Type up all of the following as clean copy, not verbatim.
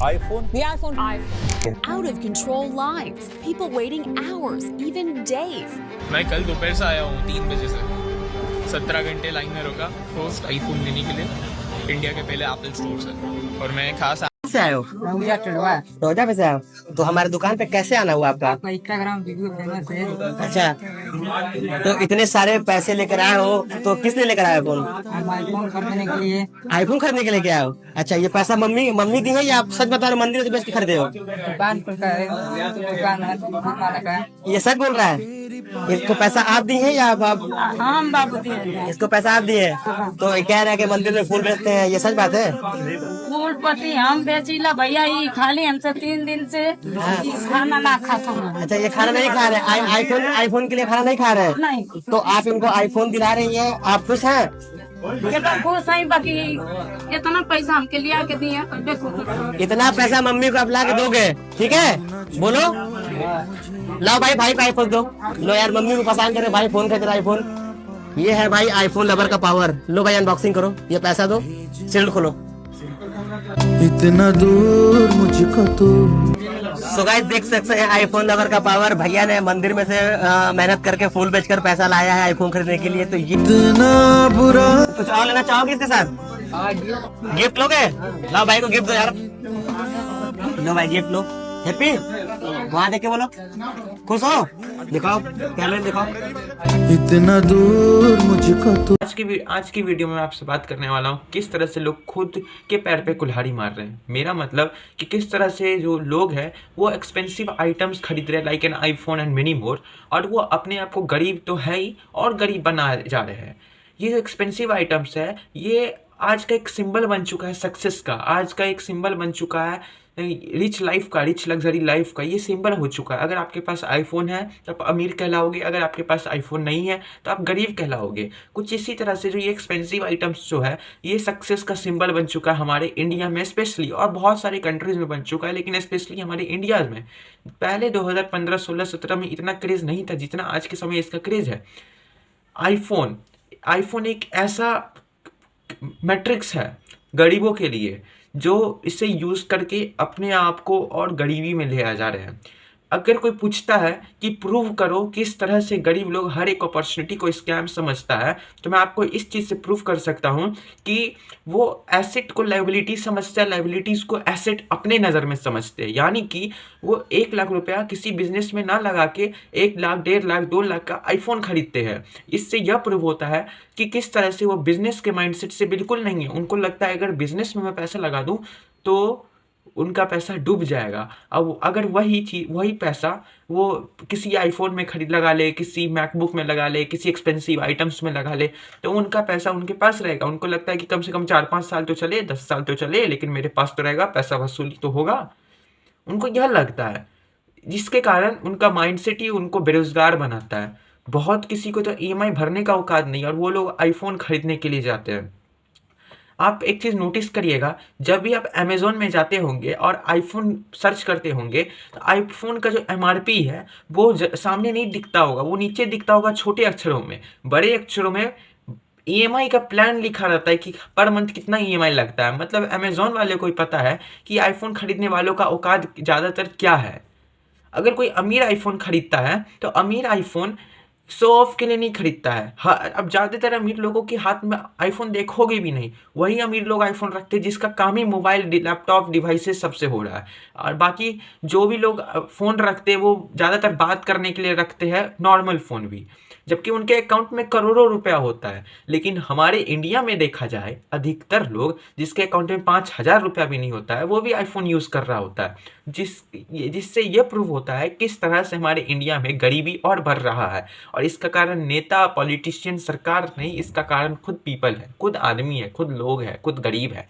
iPhone? The iPhone. Out of control lines, people waiting hours, even days. मैं कल दोपहर से आया हूँ 3 बजे से 17 घंटे लाइन में रुका फर्स्ट आईफोन लेने के लिए इंडिया के पहले एप्पल स्टोर से। और मैं खास से आए हो? रोजा पे से आए हो? तो हमारे दुकान पे कैसे आना हुआ आपका? इंस्टाग्राम वीडियो फेमस है। अच्छा, तो इतने सारे पैसे लेकर आए हो तो किसने लेकर आया फोन? हम आईफोन खरीदने के लिए। आईफोन खरीदने के लिए क्या हो? अच्छा, ये पैसा मम्मी दी है या आप सच बता रहे हो मंदिर से बेच के खरीदे हो? दुकान खुल का है, दुकान मालिक है। ये सच बोल रहा है? इसको पैसा आप दी है या आप? हम बाबू दिए। इसको पैसा आप दिए? तो ये कह रहे हैं कि मंदिर में फूल बेचते हैं, ये सच बात है? फूल पत्ती हम बेचीला भैया, ये खाली हमसे 3 दिन से खाना ना खाता हूँ। अच्छा, ये खाना नहीं खा रहे? आईफोन के लिए खाना नहीं खा रहे? नहीं। तो आप इनको आईफोन दिला रही हैं, आप खुश हैं? ये तो खुश है, बाकी इतना पैसा हमके लिया के दिए। इतना पैसा मम्मी को आप ला के दोगे? ठीक है, बोलो। लाओ भाई को आईफोन दो। लो यार, मम्मी को पसंद करे भाई, फोन खरीद आईफोन। ये है भाई आईफोन लवर का पावर। लो भाई, अनबॉक्सिंग करो, ये पैसा दो, शील्ड खोलो। इतना दूर मुझको तो। सो गाइस, देख सकते हैं आईफोन लवर का पावर। भैया ने मंदिर में से मेहनत करके फूल बेचकर पैसा लाया है आईफोन खरीदने के लिए। तो ये इतना बुरा। कुछ और लेना चाहोगे इसके साथ? गिफ्ट लोगे? लाओ भाई को गिफ्ट दो यार। लो भाई, गिफ्ट लो। हैप्पी? वहाँ देख के बोलो, खुश हो? दिखाओ, कैमरे दिखाओ। इतना दूर मुझको तो। आज की वीडियो में आपसे बात करने वाला हूँ किस तरह से लोग खुद के पैर पे कुल्हाड़ी मार रहे हैं। मेरा मतलब कि किस तरह से जो लोग हैं वो एक्सपेंसिव आइटम्स खरीद रहे हैं, like an iPhone and many more, और वो अपने आप को गरीब तो है ही और गरीब बना जा रहे हैं। ये जो एक्सपेंसिव आइटम्स है, ये आज का एक सिंबल बन चुका है सक्सेस का, आज का एक सिंबल बन चुका है रिच लाइफ का, रिच लग्जरी लाइफ का। ये सिंबल हो चुका है। अगर आपके पास आईफोन है तो आप अमीर कहलाओगे, अगर आपके पास आईफोन नहीं है तो आप गरीब कहलाओगे। कुछ इसी तरह से जो ये एक्सपेंसिव आइटम्स जो है, ये सक्सेस का सिंबल बन चुका है हमारे इंडिया में स्पेशली, और बहुत सारी कंट्रीज में बन चुका है, लेकिन स्पेशली हमारे इंडिया में। पहले 2015, 16, 17 में इतना क्रेज नहीं था जितना आज के समय इसका क्रेज है। आईफोन एक ऐसा मैट्रिक्स है गरीबों के लिए, जो इसे यूज़ करके अपने आप को और गरीबी में ले आ जा रहे हैं। अगर कोई पूछता है कि प्रूव करो किस तरह से गरीब लोग हर एक अपॉर्चुनिटी को स्कैम समझता है, तो मैं आपको इस चीज़ से प्रूव कर सकता हूँ कि वो एसेट को लायबिलिटी समझते हैं, लायबिलिटीज़ को एसेट अपने नज़र में समझते हैं। यानी कि वो 1 लाख रुपया किसी बिजनेस में ना लगा के 1 लाख, 1.5 लाख, 2 लाख का आईफोन खरीदते हैं। इससे यह प्रूव होता है कि किस तरह से वो बिजनेस के माइंडसेट से बिल्कुल नहीं है। उनको लगता है अगर बिजनेस में मैं पैसा लगा दूँ तो उनका पैसा डूब जाएगा। अब अगर वही पैसा वो किसी आईफोन में लगा ले, किसी मैकबुक में लगा ले, किसी एक्सपेंसिव आइटम्स में लगा ले, तो उनका पैसा उनके पास रहेगा। उनको लगता है कि कम से कम 4-5 साल तो चले, 10 साल तो चले, लेकिन मेरे पास तो रहेगा, पैसा वसूली तो होगा। उनको यह लगता है, जिसके कारण उनका माइंडसेट ही उनको बेरोजगार बनाता है। बहुत किसी को तो EMI भरने का औकात नहीं, और वो लोग आईफोन खरीदने के लिए जाते हैं। आप एक चीज़ नोटिस करिएगा, जब भी आप अमेज़ोन में जाते होंगे और आईफोन सर्च करते होंगे, तो आईफोन का जो MRP है वो सामने नहीं दिखता होगा, वो नीचे दिखता होगा छोटे अक्षरों में। बड़े अक्षरों में EMI का प्लान लिखा रहता है कि पर मंथ कितना EMI लगता है। मतलब अमेज़ोन वाले को ही पता है कि आईफोन खरीदने वालों का औकात ज़्यादातर क्या है। अगर कोई अमीर आईफोन खरीदता है तो अमीर आईफोन शो ऑफ के लिए नहीं खरीदता है। हाँ, अब ज़्यादातर अमीर लोगों के हाथ में आईफोन देखोगे भी नहीं। वही अमीर लोग आईफोन रखते हैं जिसका काम ही मोबाइल, लैपटॉप, डिवाइसेस सबसे हो रहा है। और बाकी जो भी लोग फ़ोन रखते हैं वो ज़्यादातर बात करने के लिए रखते हैं, नॉर्मल फ़ोन भी, जबकि उनके अकाउंट में करोड़ों रुपया होता है। लेकिन हमारे इंडिया में देखा जाए, अधिकतर लोग जिसके अकाउंट में 5,000 रुपया भी नहीं होता है, वो भी आईफोन यूज़ कर रहा होता है। जिससे यह प्रूव होता है किस तरह से हमारे इंडिया में गरीबी और बढ़ रहा है। और इसका कारण नेता, पॉलिटिशियन, सरकार नहीं, इसका कारण खुद पीपल है, खुद आदमी है, खुद लोग है, खुद गरीब है।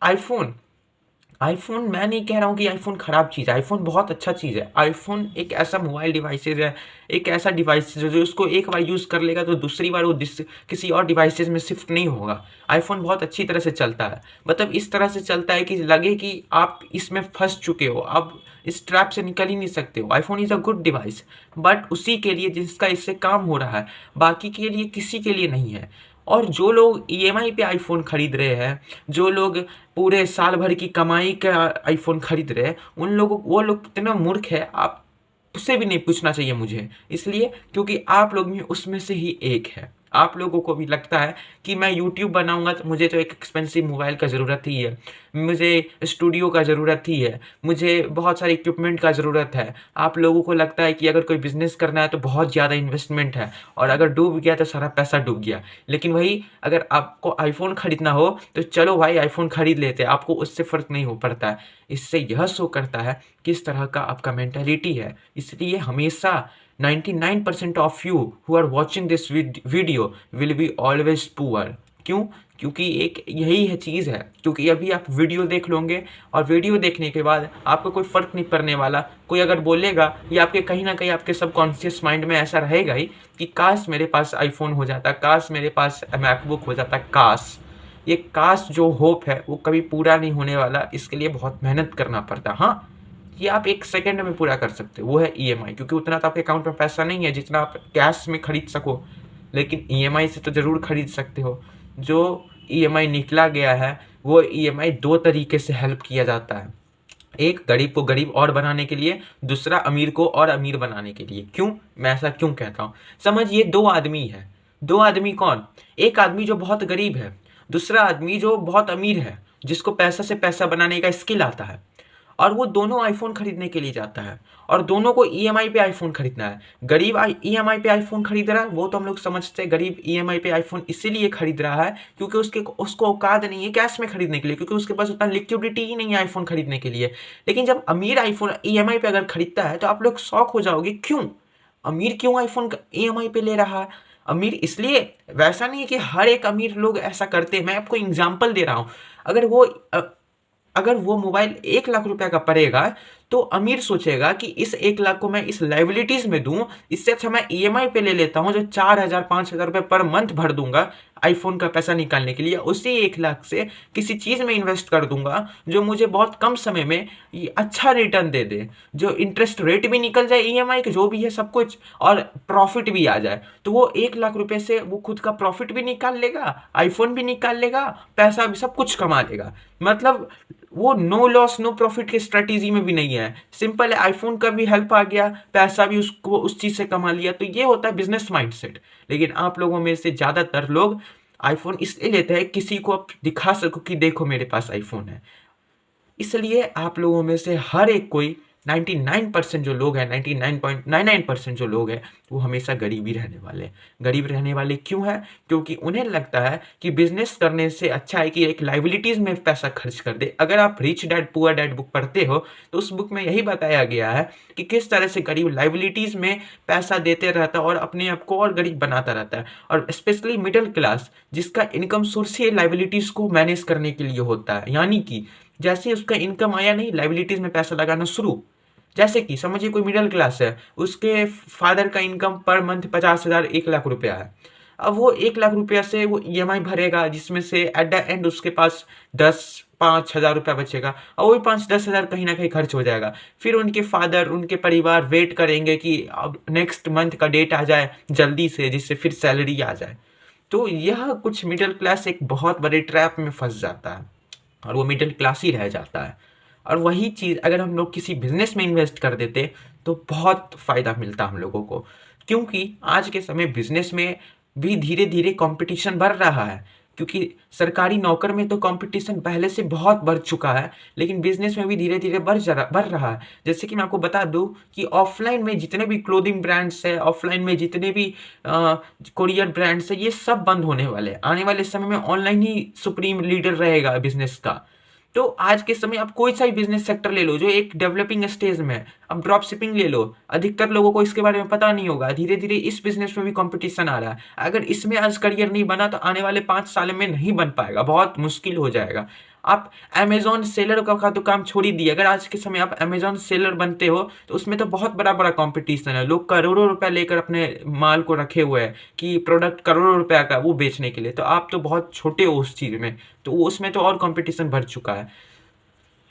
आईफोन मैं नहीं कह रहा हूँ कि आईफोन ख़राब चीज़ है, आईफोन बहुत अच्छा चीज़ है। आईफोन एक ऐसा मोबाइल डिवाइसेज है, एक ऐसा डिवाइस है जो उसको एक बार यूज़ कर लेगा तो दूसरी बार वो किसी और डिवाइसेज में शिफ्ट नहीं होगा। आईफोन बहुत अच्छी तरह से चलता है, मतलब इस तरह से चलता है कि लगे कि आप इसमें फंस चुके हो, आप इस ट्रैप से निकल ही नहीं सकते हो। IPhone is a good device, but उसी के लिए जिसका इससे काम हो रहा है, बाकी के लिए किसी के लिए नहीं है। और जो लोग ईएमआई पे आईफोन खरीद रहे हैं, जो लोग पूरे साल भर की कमाई का आईफोन खरीद रहे हैं, वो लोग कितना मूर्ख है, आप उससे भी नहीं पूछना चाहिए मुझे। इसलिए क्योंकि आप लोग भी उसमें से ही एक है। आप लोगों को भी लगता है कि मैं यूट्यूब बनाऊंगा तो मुझे तो एक एक्सपेंसिव मोबाइल का ज़रूरत ही है, मुझे स्टूडियो का ज़रूरत ही है, मुझे बहुत सारे इक्विपमेंट का ज़रूरत है। आप लोगों को लगता है कि अगर कोई बिज़नेस करना है तो बहुत ज़्यादा इन्वेस्टमेंट है, और अगर डूब गया तो सारा पैसा डूब गया। लेकिन वही अगर आपको आईफोन खरीदना हो तो चलो भाई आईफोन खरीद लेते, आपको उससे फ़र्क नहीं हो पड़ता है। इससे यह शो करता है किस तरह का आपका मेंटालिटी है। इसलिए हमेशा 99% of you who are watching this video will be always poor. क्यों? क्योंकि एक यही है चीज़ है, क्योंकि अभी आप वीडियो देख लोगे और वीडियो देखने के बाद आपको कोई फ़र्क नहीं पड़ने वाला। कोई अगर बोलेगा या आपके कहीं ना कहीं आपके सबकॉन्शियस माइंड में ऐसा रहेगा ही कि काश मेरे पास आईफोन हो जाता, काश मेरे पास मैकबुक हो जाता, काश। ये काश जो होप है वो कभी पूरा नहीं होने वाला, इसके लिए बहुत मेहनत करना पड़ता। हाँ, ये आप 1 सेकंड में पूरा कर सकते हो, वो है ईएमआई, क्योंकि उतना तो आपके अकाउंट में पैसा नहीं है जितना आप कैश में खरीद सको, लेकिन ईएमआई से तो ज़रूर खरीद सकते हो। जो ईएमआई निकला गया है वो ईएमआई 2 तरीके से हेल्प किया जाता है। एक गरीब को गरीब और बनाने के लिए, दूसरा अमीर को और अमीर बनाने के लिए। क्यों? मैं ऐसा क्यों कहता हूँ? समझिए 2 आदमी है। 2 आदमी कौन? एक आदमी जो बहुत गरीब है, दूसरा आदमी जो बहुत अमीर है, जिसको पैसा से पैसा बनाने का स्किल आता है, और वो दोनों आईफोन खरीदने के लिए जाता है, और दोनों को ईएमआई पे आईफोन खरीदना है। गरीब ईएमआई पे आईफोन खरीद रहा है, वो तो हम लोग समझते हैं गरीब ईएमआई पे आईफोन इसीलिए खरीद रहा है क्योंकि उसको औकात नहीं है कैश में खरीदने के लिए, क्योंकि उसके पास उतना लिक्विडिटी ही नहीं है आईफोन खरीदने के लिए। लेकिन जब अमीर आईफोन ईएमआई पे अगर खरीदता है तो आप लोग शॉक हो जाओगे, क्यों? अमीर क्यों आईफोन ईएमआई पे ले रहा है? अमीर इसलिए, वैसा नहीं है कि हर एक अमीर लोग ऐसा करते हैं, मैं आपको एग्जाम्पल दे रहा हूँ। अगर वो मोबाइल 1 लाख रुपए का पड़ेगा तो अमीर सोचेगा कि इस 1 लाख को मैं इस लाइबिलिटीज में दूं, इससे अच्छा मैं ईएमआई पे ले लेता हूं जो 4,000-5,000 रुपए पर मंथ भर दूंगा आईफोन का पैसा निकालने के लिए। उसी 1 लाख से किसी चीज़ में इन्वेस्ट कर दूंगा जो मुझे बहुत कम समय में अच्छा रिटर्न दे दे, जो इंटरेस्ट रेट भी निकल जाए ईएमआई के, जो भी है सब कुछ, और प्रॉफिट भी आ जाए। तो वो 1 लाख रुपए से वो खुद का प्रॉफिट भी निकाल लेगा, आईफोन भी निकाल लेगा, पैसा भी, सब कुछ कमा लेगा। मतलब वो नो लॉस नो प्रॉफिट की स्ट्रेटेजी में भी नहीं है। सिंपल है, आईफोन का भी हेल्प आ गया, पैसा भी उसको उस चीज़ से कमा लिया। तो ये होता है बिजनेस माइंडसेट। लेकिन आप लोगों में से ज़्यादातर लोग आईफोन इसलिए लेते हैं किसी को आप दिखा सको कि देखो मेरे पास आईफोन है। इसलिए आप लोगों में से हर एक कोई 99% जो लोग हैं, 99.99% जो लोग हैं, वो हमेशा गरीब ही रहने वाले। गरीब रहने वाले क्यों है? क्योंकि उन्हें लगता है कि बिजनेस करने से अच्छा है कि एक लाइबिलिटीज़ में पैसा खर्च कर दे। अगर आप rich dad poor dad book पढ़ते हो तो उस बुक में यही बताया गया है कि किस तरह से गरीब लाइबिलिटीज़ में पैसा देते रहता है और अपने आप को और गरीब बनाता रहता है। और स्पेशली मिडिल क्लास, जिसका इनकम सोर्स ही लाइबिलिटीज़ को मैनेज करने के लिए होता है, यानी कि जैसे उसका इनकम आया नहीं, लाइबिलिटीज़ में पैसा लगाना शुरू। जैसे कि समझिए कोई मिडिल क्लास है, उसके फादर का इनकम पर मंथ 50,000 1 लाख रुपया है। अब वो 1 लाख रुपया से वो ईएमआई भरेगा, जिसमें से एट द एंड उसके पास 5,000 रुपया बचेगा, और वही 5-10 हज़ार कहीं ना कहीं खर्च हो जाएगा। फिर उनके फादर, उनके परिवार वेट करेंगे कि अब नेक्स्ट मंथ का डेट आ जाए जल्दी से, जिससे फिर सैलरी आ जाए। तो यह कुछ मिडिल क्लास एक बहुत बड़े ट्रैप में फंस जाता है और वो मिडिल क्लास ही रह जाता है। और वही चीज़ अगर हम लोग किसी बिजनेस में इन्वेस्ट कर देते तो बहुत फ़ायदा मिलता हम लोगों को, क्योंकि आज के समय बिजनेस में भी धीरे धीरे कंपटीशन बढ़ रहा है। क्योंकि सरकारी नौकर में तो कंपटीशन पहले से बहुत बढ़ चुका है, लेकिन बिजनेस में भी धीरे धीरे बढ़ रहा है। जैसे कि मैं आपको बता दूं कि ऑफलाइन में जितने भी क्लोथिंग ब्रांड्स है, ऑफलाइन में जितने भी कोरियर ब्रांड्स है, ये सब बंद होने वाले हैं। आने वाले समय में ऑनलाइन ही सुप्रीम लीडर रहेगा बिजनेस का। तो आज के समय आप कोई सा भी बिजनेस सेक्टर ले लो जो एक डेवलपिंग स्टेज में है, अब ड्रॉप शिपिंग ले लो, अधिकतर लोगों को इसके बारे में पता नहीं होगा। धीरे धीरे इस बिजनेस में भी कंपटीशन आ रहा है। अगर इसमें आज करियर नहीं बना तो आने वाले 5 साल में नहीं बन पाएगा, बहुत मुश्किल हो जाएगा। आप अमेजॉन सेलर का तो काम छोड़ ही दिए, अगर आज के समय आप अमेजॉन सेलर बनते हो तो उसमें तो बहुत बड़ा कंपटीशन है। लोग करोड़ों रुपया लेकर अपने माल को रखे हुए हैं कि प्रोडक्ट करोड़ों रुपया का वो बेचने के लिए, तो आप तो बहुत छोटे हो उस चीज़ में, तो उसमें तो और कंपटीशन बढ़ चुका है,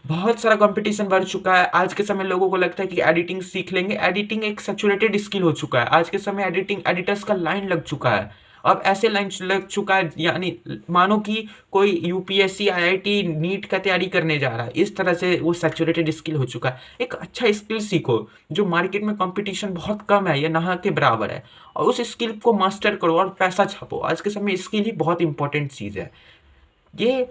बहुत सारा कंपटीशन बढ़ चुका है। आज के समय लोगों को लगता है कि एडिटिंग सीख लेंगे, एडिटिंग एक सैचुरेटेड स्किल हो चुका है। आज के समय एडिटर्स का लाइन लग चुका है। अब ऐसे लंच लग चुका है, यानी मानो कि कोई यूपीएससी आईआईटी नीट का तैयारी करने जा रहा है, इस तरह से वो सैचुरेटेड स्किल हो चुका है। एक अच्छा स्किल सीखो जो मार्केट में कंपटीशन बहुत कम है या ना के बराबर है, और उस स्किल को मास्टर करो और पैसा छापो। आज के समय स्किल ही बहुत इंपॉर्टेंट चीज़ है। ये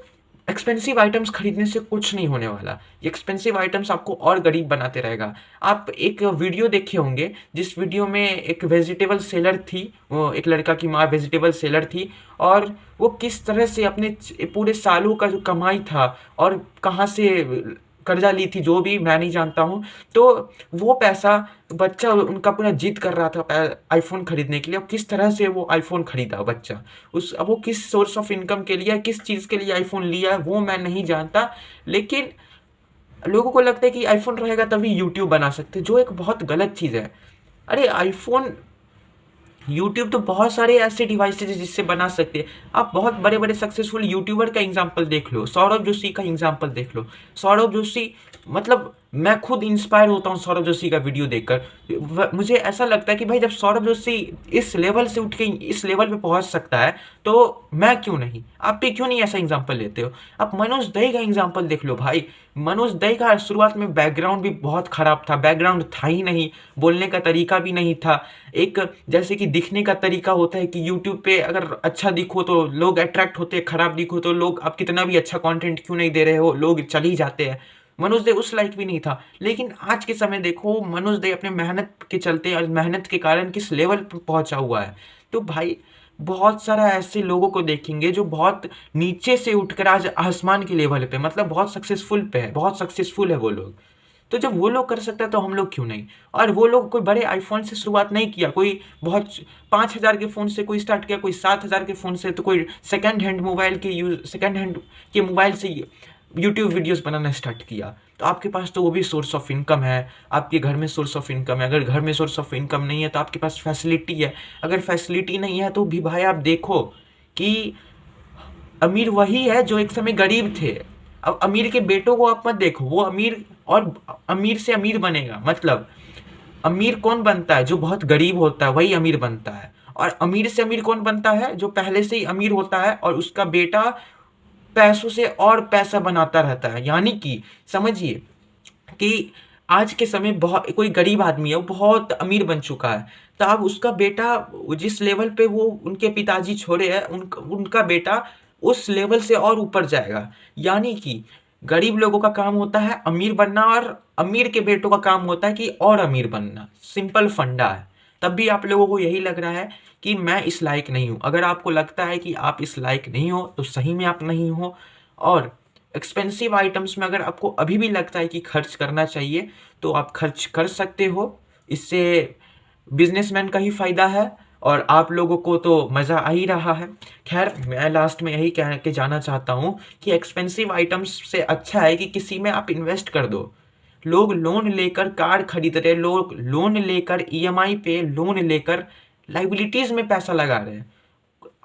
एक्सपेंसिव आइटम्स खरीदने से कुछ नहीं होने वाला। ये एक्सपेंसिव आइटम्स आपको और गरीब बनाते रहेगा। आप एक वीडियो देखे होंगे जिस वीडियो में एक वेजिटेबल सेलर थी, वो एक लड़का की माँ वेजिटेबल सेलर थी, और वो किस तरह से अपने पूरे सालों का जो कमाई था और कहाँ से कर्जा ली थी, जो भी मैं नहीं जानता हूँ, तो वो पैसा बच्चा उनका पूरा जिद कर रहा था आईफोन खरीदने के लिए, और किस तरह से वो आईफोन खरीदा बच्चा। अब वो किस सोर्स ऑफ इनकम के लिए, किस चीज़ के लिए आईफोन लिया है वो मैं नहीं जानता, लेकिन लोगों को लगता है कि आईफोन रहेगा तभी यूट्यूब बना सकते, जो एक बहुत गलत चीज़ है। अरे आईफोन, यूट्यूब तो बहुत सारे ऐसे डिवाइसेज हैं जिससे बना सकते हैं। आप बहुत बड़े बड़े सक्सेसफुल यूट्यूबर का एग्जांपल देख लो, सौरभ जोशी का एग्जांपल देख लो। सौरभ जोशी, मतलब मैं खुद इंस्पायर होता हूँ सौरभ जोशी का वीडियो देखकर। मुझे ऐसा लगता है कि भाई जब सौरभ जोशी इस लेवल से उठ के इस लेवल पे पहुँच सकता है तो मैं क्यों नहीं, आप भी क्यों नहीं ऐसा एग्जाम्पल लेते हो। आप मनोज दई का एग्जाम्पल देख लो भाई। मनोज दई का शुरुआत में बैकग्राउंड भी बहुत ख़राब था, बैकग्राउंड था ही नहीं, बोलने का तरीका भी नहीं था। एक जैसे कि दिखने का तरीका होता है कि यूट्यूब पे अगर अच्छा दिखो तो लोग अट्रैक्ट होते हैं, ख़राब दिखो तो लोग आप कितना भी अच्छा कंटेंट क्यों नहीं दे रहे हो, लोग चल ही जाते हैं। मनोज दे उस लाइक भी नहीं था। लेकिन आज के समय देखो मनोज दे अपने मेहनत के चलते और मेहनत के कारण किस लेवल पर पहुंचा हुआ है। तो भाई बहुत सारा ऐसे लोगों को देखेंगे जो बहुत नीचे से उठकर आज आसमान के लेवल पे, मतलब बहुत सक्सेसफुल है वो लोग। तो जब वो लोग कर सकता है तो हम लोग क्यों नहीं। और वो लोग कोई बड़े आईफोन से शुरुआत नहीं किया, कोई बहुत 5,000 के फ़ोन से कोई स्टार्ट किया, कोई 7,000 के फ़ोन से, तो कोई सेकंड हैंड मोबाइल से यूट्यूब वीडियोस बनाना स्टार्ट किया। तो आपके पास तो वो भी सोर्स ऑफ इनकम है, आपके घर में सोर्स ऑफ इनकम है। अगर घर में सोर्स ऑफ इनकम नहीं है तो आपके पास फैसिलिटी है। अगर फैसिलिटी नहीं है तो भी भाई आप देखो कि अमीर वही है जो एक समय गरीब थे। अब अमीर के बेटों को आप मत देखो, वो अमीर और अमीर से अमीर बनेगा। मतलब अमीर कौन बनता है, जो बहुत गरीब होता है वही अमीर बनता है। और अमीर से अमीर कौन बनता है, जो पहले से ही अमीर होता है और उसका बेटा पैसों से और पैसा बनाता रहता है। यानी कि समझिए कि आज के समय बहुत कोई गरीब आदमी है, वो बहुत अमीर बन चुका है, तो अब उसका बेटा जिस लेवल पे वो उनके पिताजी छोड़े हैं, उनका बेटा उस लेवल से और ऊपर जाएगा। यानी कि गरीब लोगों का काम होता है अमीर बनना, और अमीर के बेटों का काम होता है कि और अमीर बनना। सिंपल फंडा है। तब भी आप लोगों को यही लग रहा है कि मैं इस लायक नहीं हूँ। अगर आपको लगता है कि आप इस लायक नहीं हो तो सही में आप नहीं हो। और एक्सपेंसिव आइटम्स में अगर आपको अभी भी लगता है कि खर्च करना चाहिए तो आप खर्च कर सकते हो। इससे बिजनेसमैन का ही फ़ायदा है और आप लोगों को तो मज़ा आ ही रहा है। खैर, मैं लास्ट में यही कह के जाना चाहता हूँ कि एक्सपेंसिव आइटम्स से अच्छा है कि किसी में आप इन्वेस्ट कर दो। लोग लोन लेकर कार खरीद रहे, लोग लोन लेकर ईएमआई पे लोन लेकर लाइबिलिटीज़ में पैसा लगा रहे हैं।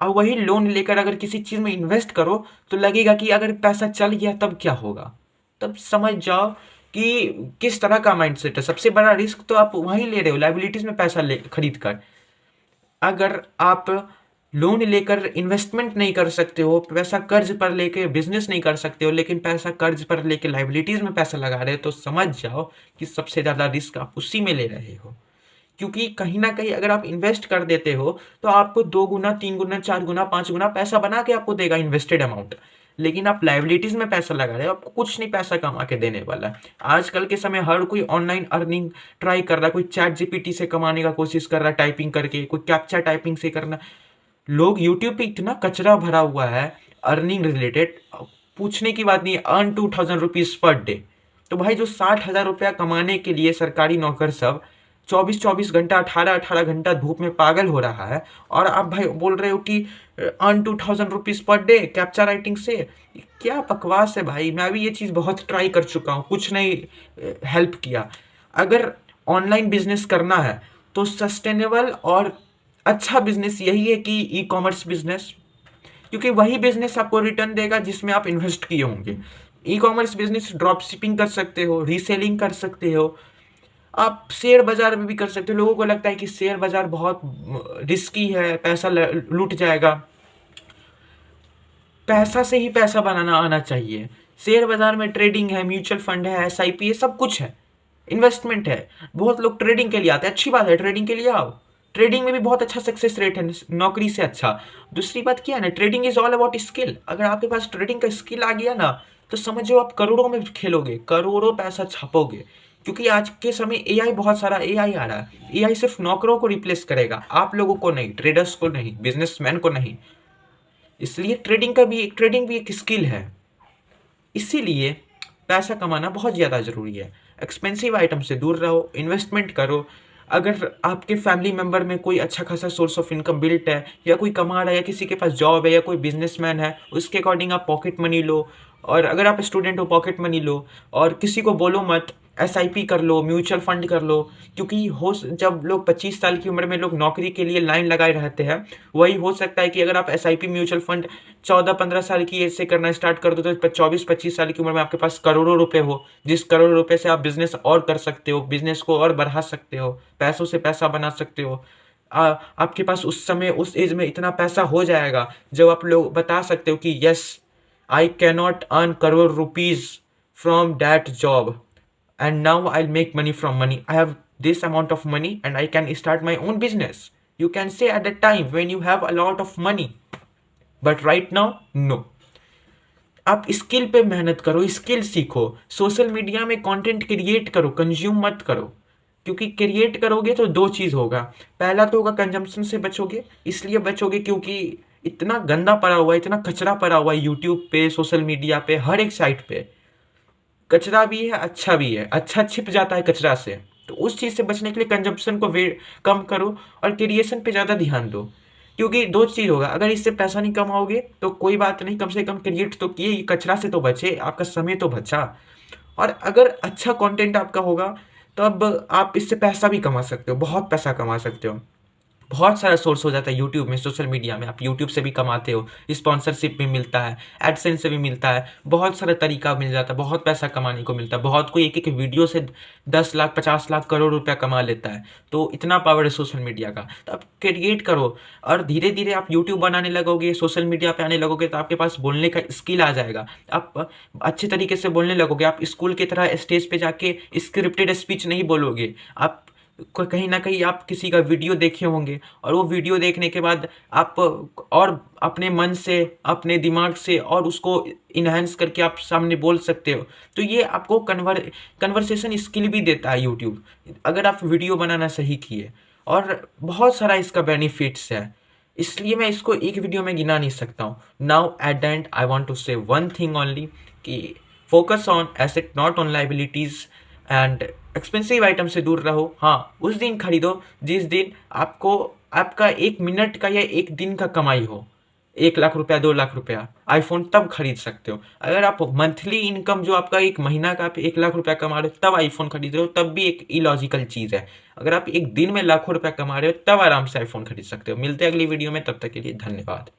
और वही लोन लेकर अगर किसी चीज़ में इन्वेस्ट करो तो लगेगा कि अगर पैसा चल गया तब क्या होगा। तब समझ जाओ कि किस तरह का माइंडसेट है। सबसे बड़ा रिस्क तो आप वहीं ले रहे हो, लाइबिलिटीज़ में पैसा खरीद कर। अगर आप लोन लेकर इन्वेस्टमेंट नहीं कर सकते हो, पैसा कर्ज पर लेके बिजनेस नहीं कर सकते हो, लेकिन पैसा कर्ज पर लेके लाइबिलिटीज़ में पैसा लगा रहे हो, तो समझ जाओ कि सबसे ज़्यादा रिस्क आप उसी में ले रहे हो। क्योंकि कहीं ना कहीं अगर आप इन्वेस्ट कर देते हो तो आपको 2 गुना, 3 गुना, 4 गुना, 5 गुना पैसा बना के आपको देगा इन्वेस्टेड अमाउंट। लेकिन आप लाइबिलिटीज़ में पैसा लगा रहे हो, आपको कुछ नहीं पैसा कमा के देने वाला। आजकल के समय हर कोई ऑनलाइन अर्निंग ट्राई कर रहा है। कोई चैट जीपीटी से कमाने का कोशिश कर रहा है टाइपिंग करके, कोई कैप्चा टाइपिंग से करना। लोग यूट्यूब पे इतना कचरा भरा हुआ है अर्निंग रिलेटेड, पूछने की बात नहीं है। Earn 2000 rupees per day. तो भाई जो 60,000 रुपया कमाने के लिए सरकारी नौकर सब 24-24 घंटा, 18-18 घंटा धूप में पागल हो रहा है, और आप भाई बोल रहे हो कि earn 2000 rupees per day captcha writing से। क्या बकवास है भाई। मैं भी ये चीज़ बहुत ट्राई कर चुका हूँ, कुछ नहीं हेल्प किया। अगर ऑनलाइन बिजनेस करना है तो सस्टेनेबल और अच्छा बिजनेस यही है कि ई कॉमर्स बिजनेस, क्योंकि वही बिजनेस आपको रिटर्न देगा जिसमें आप इन्वेस्ट किए होंगे। E commerce business drop shipping कर सकते हो, रीसेलिंग कर सकते हो, आप शेयर बाजार में भी कर सकते हो। लोगों को लगता है कि शेयर बाजार बहुत रिस्की है, पैसा लूट जाएगा। पैसा से ही पैसा बनाना आना चाहिए। शेयर बाजार में ट्रेडिंग है, म्यूचुअल फंड है, SIP है, सब कुछ है, इन्वेस्टमेंट है। बहुत लोग ट्रेडिंग के लिए आते हैं, अच्छी बात है, ट्रेडिंग के लिए आओ। ट्रेडिंग में भी बहुत अच्छा सक्सेस रेट है, नौकरी से अच्छा। दूसरी बात क्या है ना, trading is all about skill. अगर आपके पास ट्रेडिंग का स्किल आ गया ना, तो समझो आप करोड़ों में खेलोगे, करोड़ों पैसा छापोगे। क्योंकि आज के समय AI, बहुत सारा AI आ रहा है। AI सिर्फ नौकरों को रिप्लेस करेगा, आप लोगों को नहीं, ट्रेडर्स को नहीं, बिजनेसमैन को नहीं। इसलिए ट्रेडिंग भी एक स्किल है। इसीलिए पैसा कमाना बहुत ज़्यादा ज़रूरी है। एक्सपेंसिव आइटम से दूर रहो, इन्वेस्टमेंट करो। अगर आपके फैमिली मेम्बर में कोई अच्छा खासा सोर्स ऑफ इनकम बिल्ट है, या कोई कमा रहा है, या किसी के पास जॉब है, या कोई बिजनेसमैन है, उसके अकॉर्डिंग आप पॉकेट मनी लो। और अगर आप स्टूडेंट हो, पॉकेट मनी लो। और किसी को बोलो मत, SIP कर लो, म्यूचुअल फंड कर लो। क्योंकि जब लोग 25 साल की उम्र में लोग नौकरी के लिए लाइन लगाए रहते हैं, वही हो सकता है कि अगर आप SIP म्यूचुअल फंड 14-15 साल की एज से करना स्टार्ट कर दो, तो 24-25 साल की उम्र में आपके पास करोड़ों रुपए हो, जिस करोड़ों रुपए से आप बिजनेस और कर सकते हो, बिजनेस को और बढ़ा सकते हो, पैसों से पैसा बना सकते हो। आपके पास उस समय, उस एज में इतना पैसा हो जाएगा जब आप लोग बता सकते हो कि yes, I can not earn crore rupees from that job, and now I'll make money from money. I have this amount of money and I can start my own business. You can say at that time when you have a lot of money, but right now no. आप skill पे मेहनत करो, skill सीखो, social media में content create करो, consume मत करो। क्योंकि क्रिएट करोगे तो दो चीज़ होगा। पहला तो होगा कंजम्पशन से बचोगे, इसलिए बचोगे क्योंकि इतना गंदा पड़ा हुआ है, इतना कचरा पड़ा हुआ है यूट्यूब पे, सोशल मीडिया पे, हर एक साइट पे। कचरा भी है, अच्छा भी है, अच्छा छिप जाता है कचरा से। तो उस चीज़ से बचने के लिए कंजम्पशन को कम करो और क्रिएशन पे ज़्यादा ध्यान दो। क्योंकि दो चीज़ होगा, अगर इससे पैसा नहीं कमाओगे तो कोई बात नहीं, कम से कम क्रिएट तो किए, ये कचरा से तो बचे, आपका समय तो बचा। और अगर अच्छा कंटेंट आपका होगा तब आप इससे पैसा भी कमा सकते हो, बहुत पैसा कमा सकते हो। बहुत सारा सोर्स हो जाता है यूट्यूब में, सोशल मीडिया में। आप यूट्यूब से भी कमाते हो, स्पॉन्सरशिप भी मिलता है, एडसेंस से भी मिलता है, बहुत सारा तरीका मिल जाता है, बहुत पैसा कमाने को मिलता है। बहुत कोई एक वीडियो से 10 लाख, 50 लाख, करोड़ रुपया कमा लेता है। तो इतना पावर है सोशल मीडिया का। तो आप क्रिएट करो और धीरे धीरे आप यूट्यूब बनाने लगोगे, सोशल मीडिया पे आने लगोगे, तो आपके पास बोलने का स्किल आ जाएगा। आप अच्छे तरीके से बोलने लगोगे। आप स्कूल की तरह स्टेज पे जाके स्क्रिप्टेड स्पीच नहीं बोलोगे। आप कहीं ना कहीं आप किसी का वीडियो देखे होंगे, और वो वीडियो देखने के बाद आप और अपने मन से, अपने दिमाग से और उसको इन्हेंस करके आप सामने बोल सकते हो। तो ये आपको कन्वर्सेशन स्किल भी देता है यूट्यूब, अगर आप वीडियो बनाना सही किए। और बहुत सारा इसका बेनिफिट्स है, इसलिए मैं इसको एक वीडियो में गिना नहीं सकता हूँ। Now at the end I want to say one thing only, कि focus on asset not on liabilities, and expensive item से दूर रहो। हाँ, उस दिन खरीदो जिस दिन आपका 1 मिनट का या 1 दिन का कमाई हो। 1 लाख रुपया, 2 लाख रुपया आईफोन तब खरीद सकते हो। अगर आप मंथली इनकम जो आपका 1 महीना का आप 1 लाख रुपया कमा रहे हो तब आईफोन खरीद रहे हो, तब भी एक इलॉजिकल चीज़ है। अगर आप एक दिन में लाखों रुपया कमा रहे हो तब आराम से आईफोन खरीद सकते हो। मिलते हैं अगली वीडियो में, तब तक के लिए धन्यवाद।